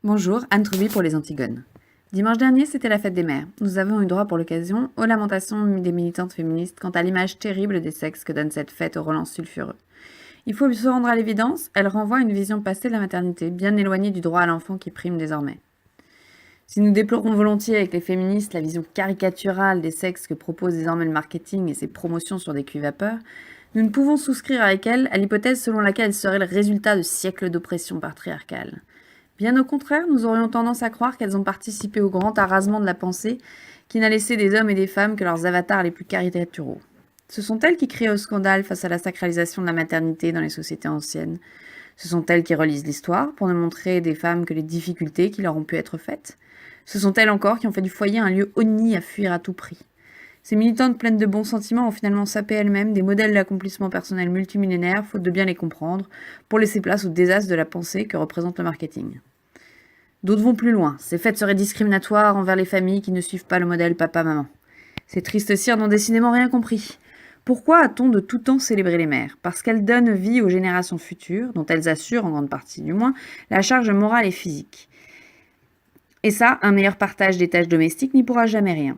Bonjour, Anne Truby pour les Antigones. Dimanche dernier, c'était la fête des mères. Nous avons eu droit pour l'occasion aux lamentations des militantes féministes quant à l'image terrible des sexes que donne cette fête aux relents sulfureux. Il faut se rendre à l'évidence, elle renvoie à une vision passée de la maternité, bien éloignée du droit à l'enfant qui prime désormais. Si nous déplorons volontiers avec les féministes la vision caricaturale des sexes que propose désormais le marketing et ses promotions sur des culs-vapeurs, nous ne pouvons souscrire avec elles à l'hypothèse selon laquelle elle serait le résultat de siècles d'oppression patriarcale. Bien au contraire, nous aurions tendance à croire qu'elles ont participé au grand arasement de la pensée qui n'a laissé des hommes et des femmes que leurs avatars les plus caricaturaux. Ce sont elles qui crient au scandale face à la sacralisation de la maternité dans les sociétés anciennes. Ce sont elles qui relisent l'histoire pour ne montrer des femmes que les difficultés qui leur ont pu être faites. Ce sont elles encore qui ont fait du foyer un lieu honni à fuir à tout prix. Ces militantes pleines de bons sentiments ont finalement sapé elles-mêmes des modèles d'accomplissement personnel multimillénaires, faute de bien les comprendre, pour laisser place au désastre de la pensée que représente le marketing. D'autres vont plus loin. Ces fêtes seraient discriminatoires envers les familles qui ne suivent pas le modèle papa-maman. Ces tristes cires n'ont décidément rien compris. Pourquoi a-t-on de tout temps célébré les mères ? Parce qu'elles donnent vie aux générations futures, dont elles assurent, en grande partie du moins, la charge morale et physique. Et ça, un meilleur partage des tâches domestiques n'y pourra jamais rien.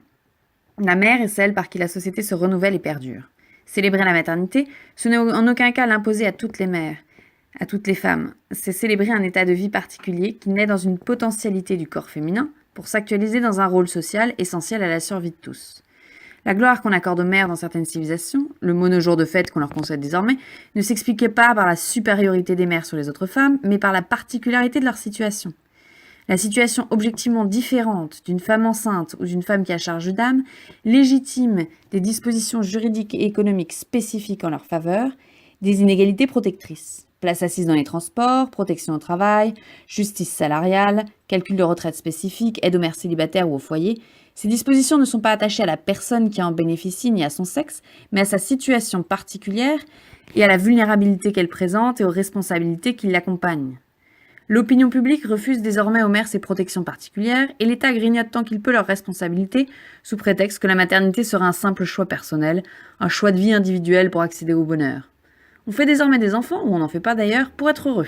La mère est celle par qui la société se renouvelle et perdure. Célébrer la maternité, ce n'est en aucun cas l'imposer à toutes les mères, à toutes les femmes. C'est célébrer un état de vie particulier qui naît dans une potentialité du corps féminin pour s'actualiser dans un rôle social essentiel à la survie de tous. La gloire qu'on accorde aux mères dans certaines civilisations, le monojour de fête qu'on leur concède désormais, ne s'expliquait pas par la supériorité des mères sur les autres femmes, mais par la particularité de leur situation. La situation objectivement différente d'une femme enceinte ou d'une femme qui a charge d'âme légitime des dispositions juridiques et économiques spécifiques en leur faveur, des inégalités protectrices. Place assise dans les transports, protection au travail, justice salariale, calcul de retraite spécifique, aide aux mères célibataires ou au foyer. Ces dispositions ne sont pas attachées à la personne qui en bénéficie ni à son sexe, mais à sa situation particulière et à la vulnérabilité qu'elle présente et aux responsabilités qui l'accompagnent. L'opinion publique refuse désormais aux mères ces protections particulières et l'État grignote tant qu'il peut leurs responsabilités sous prétexte que la maternité sera un simple choix personnel, un choix de vie individuel pour accéder au bonheur. On fait désormais des enfants, ou on n'en fait pas d'ailleurs, pour être heureux.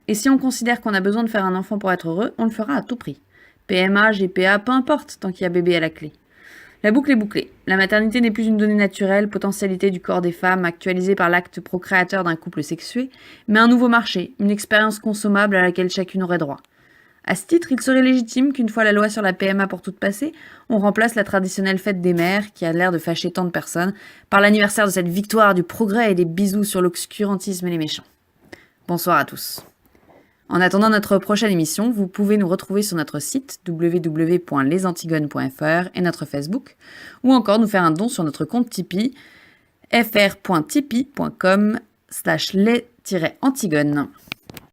Et si on considère qu'on a besoin de faire un enfant pour être heureux, on le fera à tout prix. PMA, GPA, peu importe tant qu'il y a bébé à la clé. La boucle est bouclée. La maternité n'est plus une donnée naturelle, potentialité du corps des femmes actualisée par l'acte procréateur d'un couple sexué, mais un nouveau marché, une expérience consommable à laquelle chacune aurait droit. À ce titre, il serait légitime qu'une fois la loi sur la PMA pour toutes passée, on remplace la traditionnelle fête des mères, qui a l'air de fâcher tant de personnes, par l'anniversaire de cette victoire du progrès et des bisous sur l'obscurantisme et les méchants. Bonsoir à tous. En attendant notre prochaine émission, vous pouvez nous retrouver sur notre site www.lesantigones.fr et notre Facebook, ou encore nous faire un don sur notre compte Tipeee fr.tipeee.com/les-antigones.